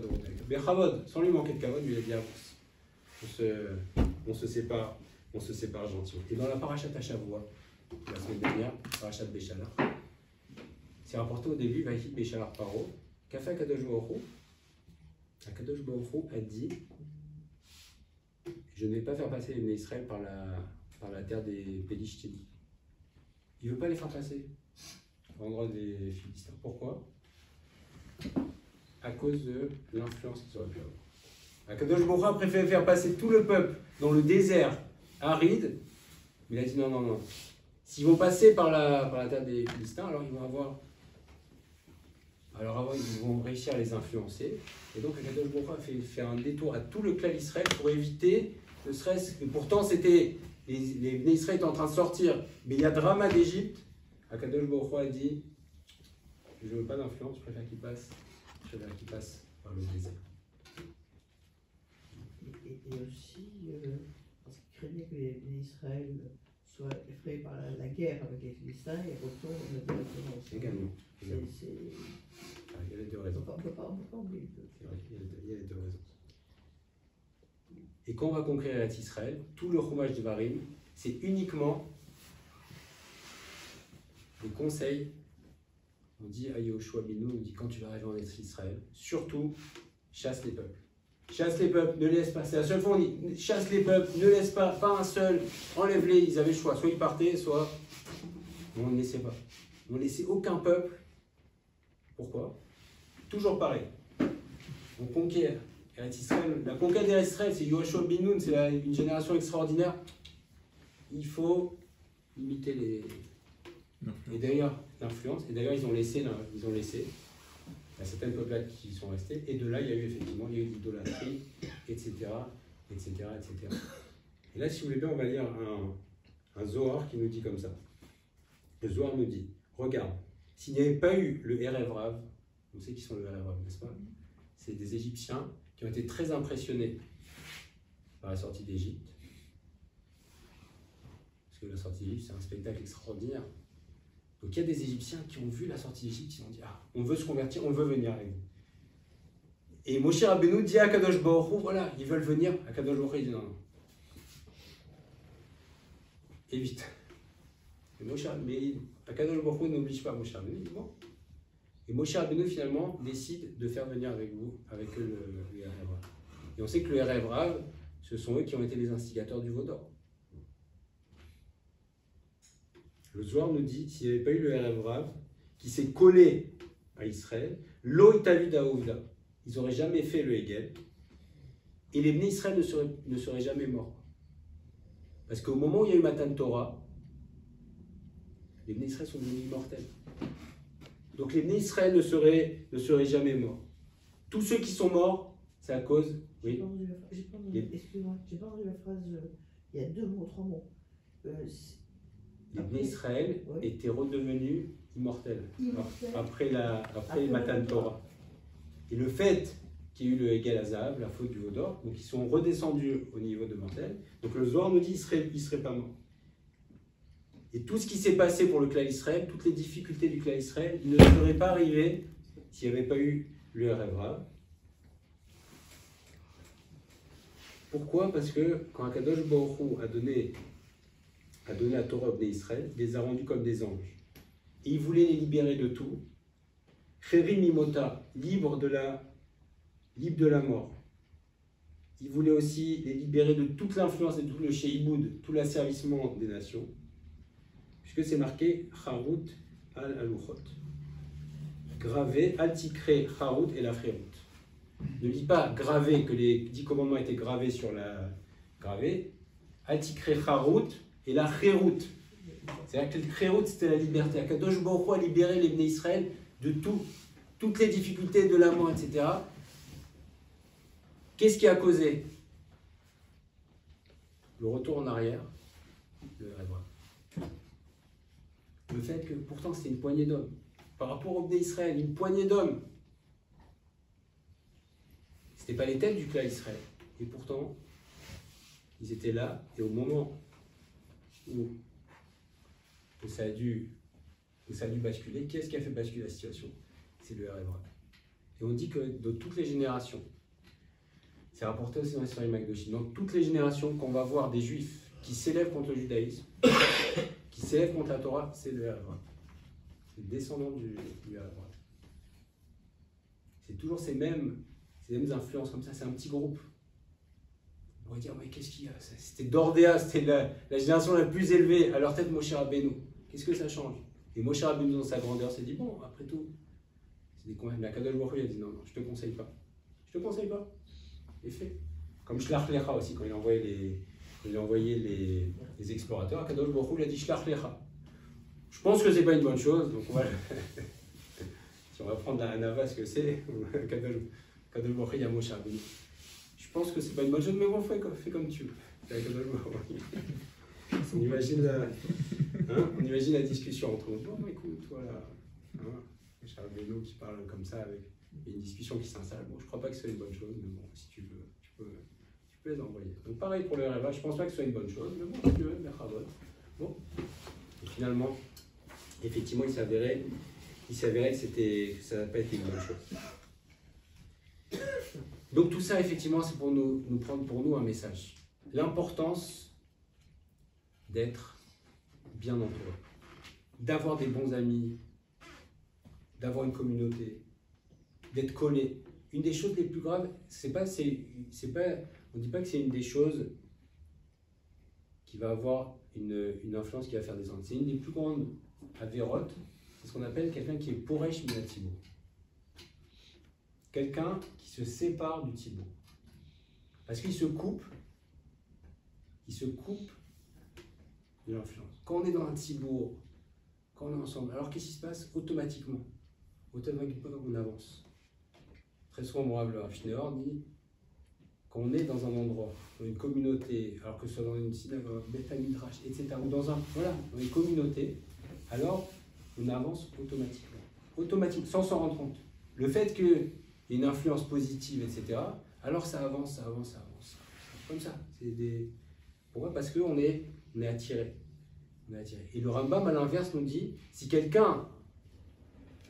S1: route avec lui. Bechavod, sans lui manquer de kavod, lui il a dit avance. On se sépare gentiment. Et dans la parashat Hashavua, la semaine dernière, parashat Béchalar, c'est rapporté au début, Vaïchi Béchalar Paro, qu'a fait Akadosh Baruch Hu? Akadosh Baruch Hu a dit je ne vais pas faire passer les Bnei Israël par la terre des Pélishtim. Il ne veut pas les faire passer à l'endroit des Philistins. Pourquoi? À cause de l'influence qu'ils auraient pu avoir. Akadosh Baruch Hu a préféré faire passer tout le peuple dans le désert aride, mais il a dit non. S'ils vont passer par la terre des Philistins, alors ils vont réussir à les influencer. Et donc Akadosh Baruch Hu a fait faire un détour à tout le clan d'Israël pour éviter, ne serait-ce que pourtant c'était les Bnei Israël étaient en train de sortir, mais il y a drama d'Égypte. Akadosh Baruch Hu a dit je ne veux pas d'influence, je préfère qu'ils passent par le désert.
S2: Et aussi, parce qu'il craignait que les Bnei Israël soient effrayés par la guerre avec les Philistins et retournent directement.
S1: Également. Il y a les deux raisons.
S2: On ne peut pas oublier.
S1: C'est vrai, il y a les deux raisons. Et quand on va conquérir Israël, tout le chômage de Varim, c'est uniquement des conseils. On dit à Yoshua Binu, on dit quand tu vas arriver en Israël, surtout chasse les peuples. Chasse les peuples, ne laisse pas. C'est la seule fois où on dit chasse les peuples, ne laisse pas un seul, enlève-les. Ils avaient le choix, soit ils partaient, soit on ne laissait pas. On ne laissait aucun peuple. Pourquoi? Toujours pareil. On conquiert Israël. La conquête d'Israël, c'est Yoshua Ben Nun, c'est une génération extraordinaire. Il faut imiter et d'ailleurs l'influence. Et d'ailleurs ils ont laissé. Il y a certaines peuplades qui sont restées, et de là, il y a eu effectivement l'idolâtrie, etc. Et là, si vous voulez bien, on va lire un Zohar qui nous dit comme ça. Le Zohar nous dit, regarde, s'il n'y avait pas eu le Erev Rav, on sait qui sont le Erev Rav, n'est-ce pas? C'est des Égyptiens qui ont été très impressionnés par la sortie d'Égypte. Parce que la sortie d'Égypte, c'est un spectacle extraordinaire. Donc il y a des Égyptiens qui ont vu la sortie d'Égypte, ils ont dit on veut se convertir, on veut venir avec vous. Et Moshe Rabbeinu dit à Kadosh Baruch Hu, voilà, ils veulent venir. À Kadosh Baruch Hu, il dit non. évite. Mais Akadosh Baruch Hu n'oblige pas Moshe Rabbeinu, il dit bon. Et Moshe Rabbeinu finalement décide de faire venir avec eux le Erev Rav. Et on sait que le Erev Rav, ce sont eux qui ont été les instigateurs du veau d'or. Le Zohar nous dit, s'il n'y avait pas eu le Erev Rav, qui s'est collé à Israël, Lo Itavid Aouvda, ils n'auraient jamais fait le Hegel, et les Bnei Israël ne seraient jamais morts. Parce qu'au moment où il y a eu Matan Torah, les Bnei Israël sont devenus immortels. Donc les Bnei Israël ne seraient jamais morts. Tous ceux qui sont morts, c'est à cause... Oui.
S2: Excuse-moi, j'ai pas entendu la phrase, il y a 2 mots, 3 mots.
S1: Les Bnei Israël étaient redevenus immortels après Matan Torah. Et le fait qu'il y ait eu le Hegel Azav, la faute du veau d'or, donc ils sont redescendus au niveau de mortel. Donc le Zohar nous dit qu'ils ne seraient pas morts. Et tout ce qui s'est passé pour le clan Israël, toutes les difficultés du clan Israël, ne seraient pas arrivées s'il n'y avait pas eu le Erev Rav. Pourquoi? Parce que quand Akadosh Baruch Hu a donné la Torah aux Bnei Israël, il les a rendus comme des anges. Et il voulait les libérer de tout. Chéri Mimota, libre de la mort. Il voulait aussi les libérer de toute l'influence et tout le Sheiboud, tout l'asservissement des nations. Puisque c'est marqué Charut al-Aluchot. Gravé, Altikre, Charut et la Frérout. Ne dis pas gravé, que les 10 commandements étaient gravés sur la gravée. Altikre, Charut et la Frérout. C'est-à-dire que le Frérout, c'était la liberté. Akadosh Baruch Hu a libéré les Bnei Israël de toutes les difficultés de la mort, etc. Qu'est-ce qui a causé le retour en arrière? Le fait que pourtant c'était une poignée d'hommes. Par rapport au Bnei Israël, une poignée d'hommes. C'était pas les têtes du clan Israël. Et pourtant, ils étaient là. Et au moment où ça a dû basculer, qu'est-ce qui a fait basculer la situation? C'est le Erev Rav. Et on dit que de toutes les générations, c'est rapporté aussi dans l'histoire du Magdoshi, dans toutes les générations qu'on va voir des Juifs qui s'élèvent contre le judaïsme, qui s'élèvent contre la Torah, c'est le Erev Rav. C'est le descendant du Erev Rav. C'est toujours ces mêmes influences comme ça, c'est un petit groupe. On pourrait dire, mais qu'est-ce qu'il y a? C'était Dordéa, c'était la génération la plus élevée, à leur tête Moshe Rabbeinu. Qu'est-ce que ça change? Et Moshe Rabbeinu, dans sa grandeur, s'est dit, bon, après tout, c'est des convaincus. La Kadosh Baruch Hu, il a dit, non, je te conseille pas. Je te conseille pas. Et fait. Comme Shlach Lecha aussi, quand il a envoyé les explorateurs, Kadosh Baruch Hu, il a dit Shlach Lecha. Je pense que c'est pas une bonne chose, donc on va... si on va prendre la Hanava, ce que c'est, Kadosh Baruch Hu, il y a Moshe Rabbeinu. Je pense que c'est pas une bonne chose, mais bon, fais comme tu veux. On imagine la discussion entre eux. Bon, écoute, voilà. Moshe Rabbeinu qui parle comme ça avec une discussion qui s'installe. Bon, je crois pas que ce soit une bonne chose, mais bon, si tu veux, tu peux les envoyer. Donc pareil pour le Reva, je pense pas que ce soit une bonne chose, mais bon, si tu veux, Merchavot. Bon. Et finalement, effectivement, il s'avérait que ça n'a pas été une bonne chose. Donc tout ça, effectivement, c'est pour nous prendre pour nous un message. L'importance d'être bien entouré, d'avoir des bons amis, d'avoir une communauté, d'être collé. Une des choses les plus graves, on ne dit pas que c'est une des choses qui va avoir une influence qui va faire descendre. C'est une des plus grandes avérotes, c'est ce qu'on appelle quelqu'un qui est poresh minatibo. Quelqu'un qui se sépare du Tibour. Parce qu'il se coupe de l'influence. Quand on est dans un Tibour, quand on est ensemble, alors qu'est-ce qui se passe? Automatiquement, on avance. Très souvent, mon Rav Schneor dit, quand on est dans un endroit, dans une communauté, alors que ce soit dans une synagogue, Beth Midrash, etc., ou dans une communauté, alors on avance automatiquement, sans s'en rendre compte. Le fait qu'il y ait une influence positive, etc., alors ça avance. Comme ça. Pourquoi? Parce qu'on est attiré. Et le Rambam, à l'inverse, nous dit, si quelqu'un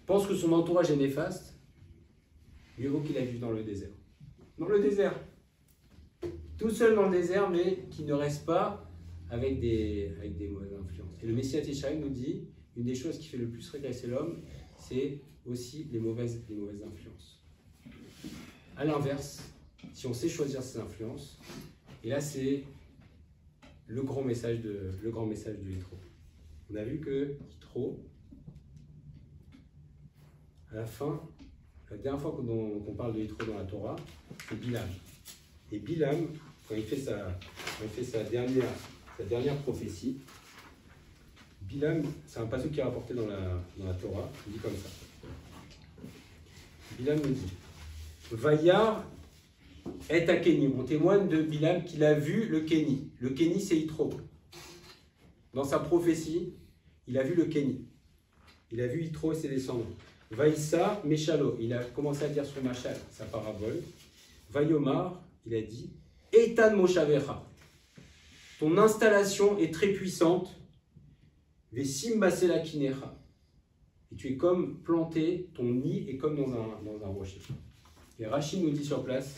S1: pense que son entourage est néfaste, mieux vaut qu'il aille vivre dans le désert. Dans le désert. Tout seul dans le désert, mais qui ne reste pas avec des mauvaises influences. Et le Messie Yeshayahu nous dit, une des choses qui fait le plus régresser l'homme, c'est aussi les mauvaises influences. À l'inverse, si on sait choisir ses influences, et là c'est le grand message du Yitro. On a vu que Yitro, à la fin, la dernière fois qu'on parle de Yitro dans la Torah, c'est Bilam. Et Bilam, quand il fait sa dernière prophétie, Bilam, c'est un passage qui est rapporté dans la Torah, il dit comme ça. Bilam nous dit Vayar est à Kéni. On témoigne de Bilam qu'il a vu le Kéni. Le Kéni, c'est Yitro. Dans sa prophétie, il a vu le Kéni. Il a vu Yitro et ses descendants. Vaïssa Meshalo, il a commencé à dire son machal, sa parabole. Vayomar, il a dit Etan Moshavecha. Ton installation est très puissante. Vesim Basela Kinecha. Et tu es comme planté, ton nid est comme dans un rocher. Et Rachid nous dit sur place,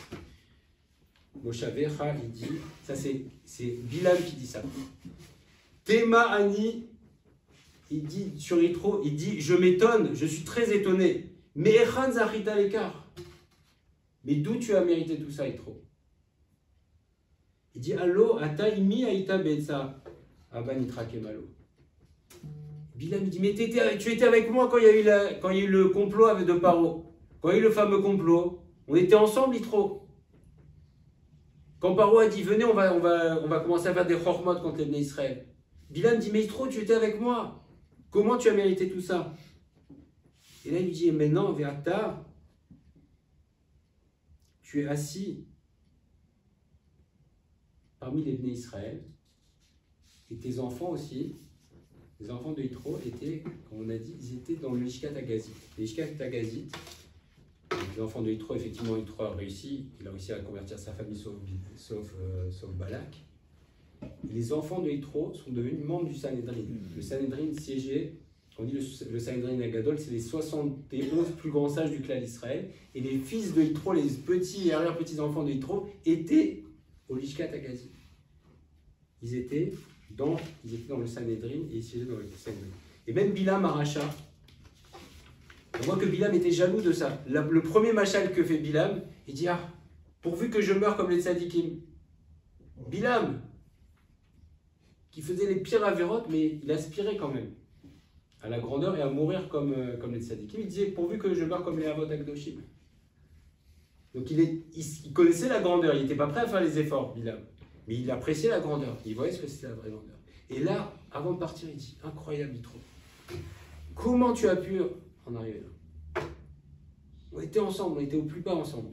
S1: Moshavecha, il dit, ça c'est Bilam qui dit ça. Tema Ani, il dit sur Yitro, il dit, je m'étonne, je suis très étonné. Mais Echan Zachita l'écart. Mais d'où tu as mérité tout ça, Yitro? Il dit, Allo, Ataimi Aïta Betsa, Abanitra Kemalo. Bilam il dit, mais tu étais avec moi quand il y a eu le complot de Paro. Quand il y a eu le fameux complot, on était ensemble, Yitro. Quand Paro a dit, venez, on va commencer à faire des chormot contre les Bnei Israël. Bilam dit, mais Yitro, tu étais avec moi. Comment tu as mérité tout ça? Et là, il lui dit, mais non, Veata, tu es assis parmi les Bnei Israël, et tes enfants aussi. Les enfants de Yitro étaient, comme on a dit, ils étaient dans le Lishkat Agazit. Le Lishkat Agazit, les enfants de Yitro, effectivement, Yitro a réussi. Il a réussi à convertir sa famille sauf Balak. Et les enfants de Yitro sont devenus membres du Sanhedrin. Le Sanhedrin siégeait, on dit le Sanhedrin Agadol, c'est les 71 plus grands sages du clan d'Israël. Et les fils de Yitro, les petits et arrière-petits-enfants de Yitro, étaient au Lishkat Agazit. Ils étaient dans le Sanhedrin et ils siégeaient dans le Sanhedrin. Et même Bilam Aracha, on voit que Bilam était jaloux de ça. Le premier machal que fait Bilam, il dit, ah, pourvu que je meure comme les tzadikim. Bilam, qui faisait les pires avérotes, mais il aspirait quand même à la grandeur et à mourir comme les tzadikim. Il disait, pourvu que je meure comme les avot akdoshim. Donc il connaissait la grandeur, il n'était pas prêt à faire les efforts, Bilam. Mais il appréciait la grandeur, il voyait ce que c'était la vraie grandeur. Et là, avant de partir, il dit, incroyable Yitro, comment tu as pu en arriver là? On était ensemble, on était au plus bas ensemble.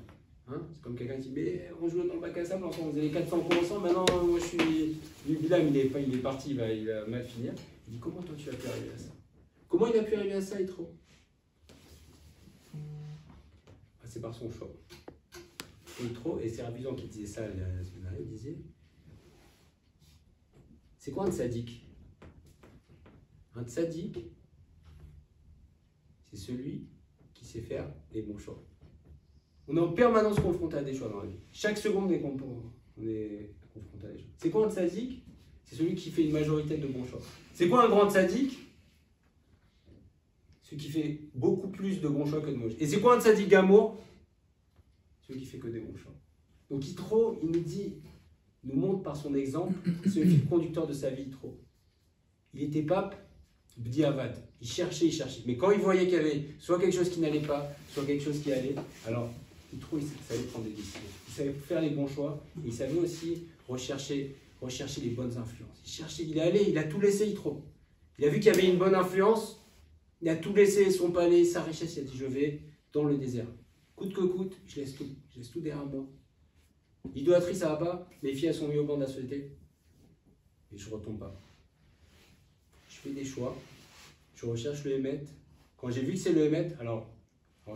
S1: Hein, c'est comme quelqu'un qui dit, mais on jouait dans le bac à sable ensemble, on faisait les 400 coups ensemble, maintenant moi je suis... Bilam, il est parti, il va mal finir. Il dit, comment toi tu as pu arriver à ça? Comment il a pu arriver à ça, Yitro? C'est par son choix. Yitro, et c'est Rabizan qui disait ça la semaine dernière, il disait, c'est quoi un tzaddik? Un tzaddik, c'est celui qui sait faire les bons choix. On est en permanence confronté à des choix dans la vie. Chaque seconde, on est confronté à des choix. C'est quoi un tzaddik? C'est celui qui fait une majorité de bons choix. C'est quoi un grand tzaddik? Celui qui fait beaucoup plus de bons choix que de mauvais choix. Et c'est quoi un tzaddik gamour? Celui qui fait que des bons choix. Donc Yitro, il nous montre par son exemple, c'est le fil conducteur de sa vie, Yitro. Il était pape, Bdi Avad. Il cherchait. Mais quand il voyait qu'il y avait soit quelque chose qui n'allait pas, soit quelque chose qui allait, alors Yitro, il savait prendre des décisions. Il savait faire les bons choix. Et il savait aussi rechercher les bonnes influences. Il a tout laissé, Yitro. Il a vu qu'il y avait une bonne influence. Il a tout laissé, son palais, sa richesse. Il a dit, je vais dans le désert. Coûte que coûte, je laisse tout. Je laisse tout derrière moi. L'idolâtrie, ça va pas. Mes filles, elles sont mises au banc de la société. Et je ne retombe pas. Je fais des choix. Je recherche le Hémet. Quand j'ai vu que c'est le Hémet, alors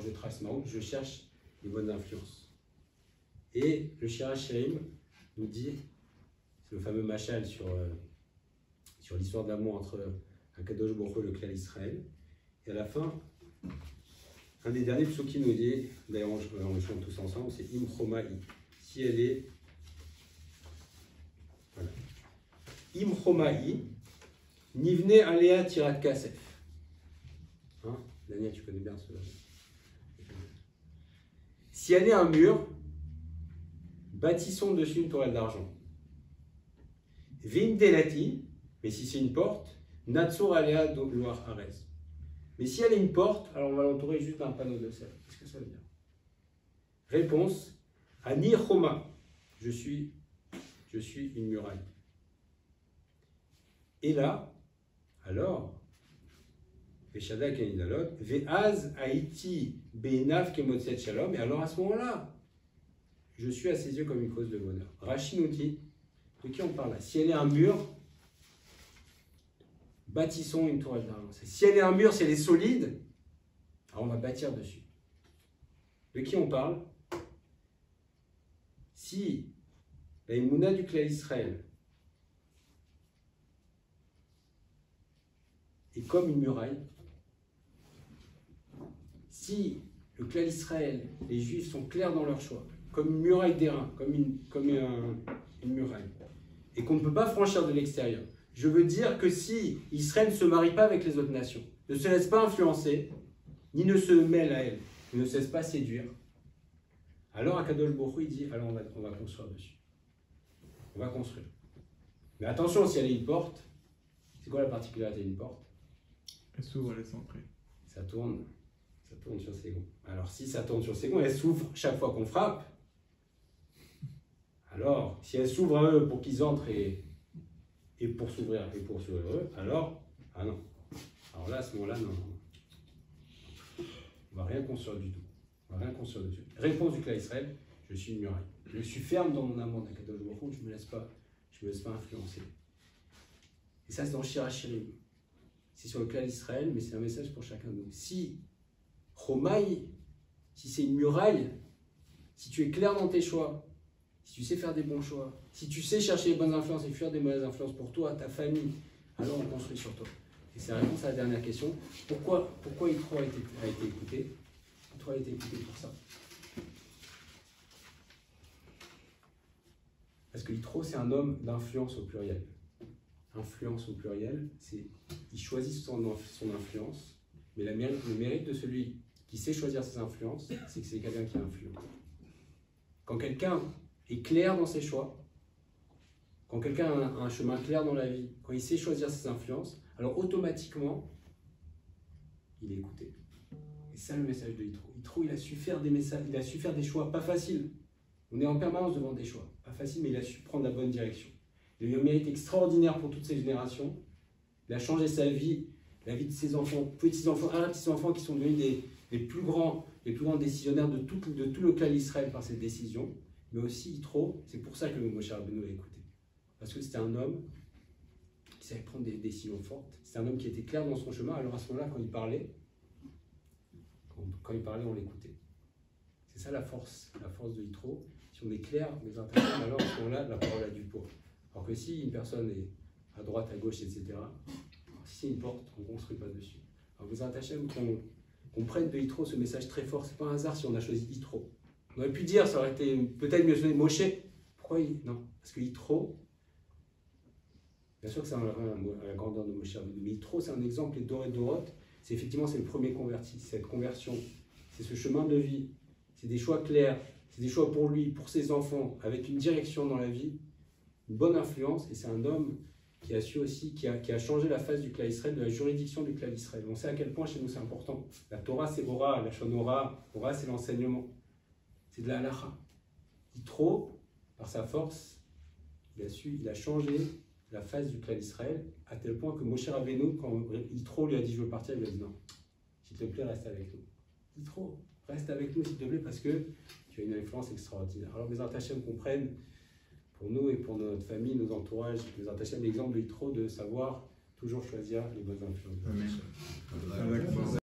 S1: je trace ma route, je cherche les bonnes influences. Et le Shira Shirim nous dit, c'est le fameux machal sur l'histoire de l'amour entre Akadosh Baruch Hu et le clan d'Israël. Et à la fin, un des derniers psukim nous dit, d'ailleurs on le chante tous ensemble, c'est Im Choma'i. Si elle est, voilà. Im Chomai, Nivne Alea Tirat Kasef. Hein, Daniel, tu connais bien cela. Si elle est un mur, bâtissons dessus une tourelle d'argent. Vim Delati, mais si c'est une porte, Natsur Alea Loar Arez. Mais si elle est une porte, alors on va l'entourer juste d'un panneau de sel. Qu'est-ce que ça veut dire? Réponse, Ani Choma, je suis une muraille. Et là, alors, Veshadak Anidalot, Veaz Haïti Benav Kemotset Shalom, et alors à ce moment-là, je suis à ses yeux comme une cause de bonheur. Rachinuti, de qui on parle là? Si elle est un mur, bâtissons une tourelle d'argent. Si elle est un mur, si elle est solide, alors on va bâtir dessus. De qui on parle? Si la Emouna du clan Israël est comme une muraille, si le clan Israël, les Juifs sont clairs dans leur choix, comme une muraille d'airain, comme une muraille, et qu'on ne peut pas franchir de l'extérieur, je veux dire que si Israël ne se marie pas avec les autres nations, ne se laisse pas influencer, ni ne se mêle à elles, ne se laisse pas séduire, alors Akadosh Baruch Hu, il dit, alors on va construire dessus. On va construire. Mais attention, si elle est une porte, c'est quoi la particularité d'une porte?
S3: Elle s'ouvre, elle est centrée.
S1: Ça tourne sur ses gonds. Alors si ça tourne sur ses gonds, elle s'ouvre chaque fois qu'on frappe. Alors, si elle s'ouvre à eux pour qu'ils entrent et pour s'ouvrir eux, alors, ah non. Alors là, à ce moment-là, non. On ne va rien construire du tout. Réponse du clan Israël, je suis une muraille. Je suis ferme dans mon amour d'Akadosh Baruch Hu, je ne me laisse pas influencer. Et ça, c'est dans Shir HaShirim. C'est sur le clan Israël, mais c'est un message pour chacun de nous. Si Chomaï, si c'est une muraille, si tu es clair dans tes choix, si tu sais faire des bons choix, si tu sais chercher les bonnes influences et fuir des mauvaises influences pour toi, ta famille, alors on construit sur toi. Et c'est la réponse à la dernière question. Pourquoi Yitro a été écouté? Yitro a été écouté pour ça. Parce que Yitro, c'est un homme d'influence au pluriel. Influence au pluriel, c'est il choisit son influence, mais le mérite de celui qui sait choisir ses influences, c'est que c'est quelqu'un qui influe. Quand quelqu'un est clair dans ses choix, quand quelqu'un a un chemin clair dans la vie, quand il sait choisir ses influences, alors automatiquement, il est écouté. Et c'est ça le message de Yitro. Yitro, il a su faire des choix pas faciles. On est en permanence devant des choix, pas faciles, mais il a su prendre la bonne direction. Il a eu un mérite extraordinaire pour toutes ces générations. Il a changé sa vie, la vie de ses enfants, petits-enfants qui sont devenus les plus grands décisionnaires de tout le clan Israël par cette décision. Mais aussi Yitro, c'est pour ça que Moshe Rabbeinu l'a écouté. Parce que c'était un homme qui savait prendre des décisions fortes. C'était un homme qui était clair dans son chemin. Alors à ce moment-là, quand il parlait, on l'écoutait. C'est ça la force de Yitro. Si on est clair, mais intéressant, alors à ce moment-là, la parole a du poids. Alors que si une personne est à droite, à gauche, etc., si c'est une porte, on ne construit pas dessus. Alors vous attachez qu'on prenne de Yitro ce message très fort. C'est pas un hasard si on a choisi Yitro. On aurait pu dire, ça aurait été peut-être mieux sonné Moshe. Pourquoi non? Parce que Yitro, bien sûr que c'est à la grandeur de Moshe, mais Yitro, c'est un exemple, et Dorot, c'est effectivement le premier converti, cette conversion, c'est ce chemin de vie, c'est des choix clairs, c'est des choix pour lui, pour ses enfants, avec une direction dans la vie, une bonne influence, et c'est un homme qui a su aussi, qui a changé la face du clan Israël, de la juridiction du clan Israël. On sait à quel point chez nous c'est important. La Torah c'est Ora, la Shonora, Ora c'est l'enseignement, c'est de la halacha. Yitro, par sa force, il a changé la face du clan Israël, à tel point que Moshe Rabbeinu, quand Yitro lui a dit je veux partir, il lui a dit non, s'il te plaît reste avec nous. Yitro, reste avec nous s'il te plaît, parce que tu as une influence extraordinaire. Alors les Hachem comprennent, pour nous et pour notre famille, nos entourages, les Hachem l'exemple de Yitro, de savoir toujours choisir les bonnes influences.
S3: Amen.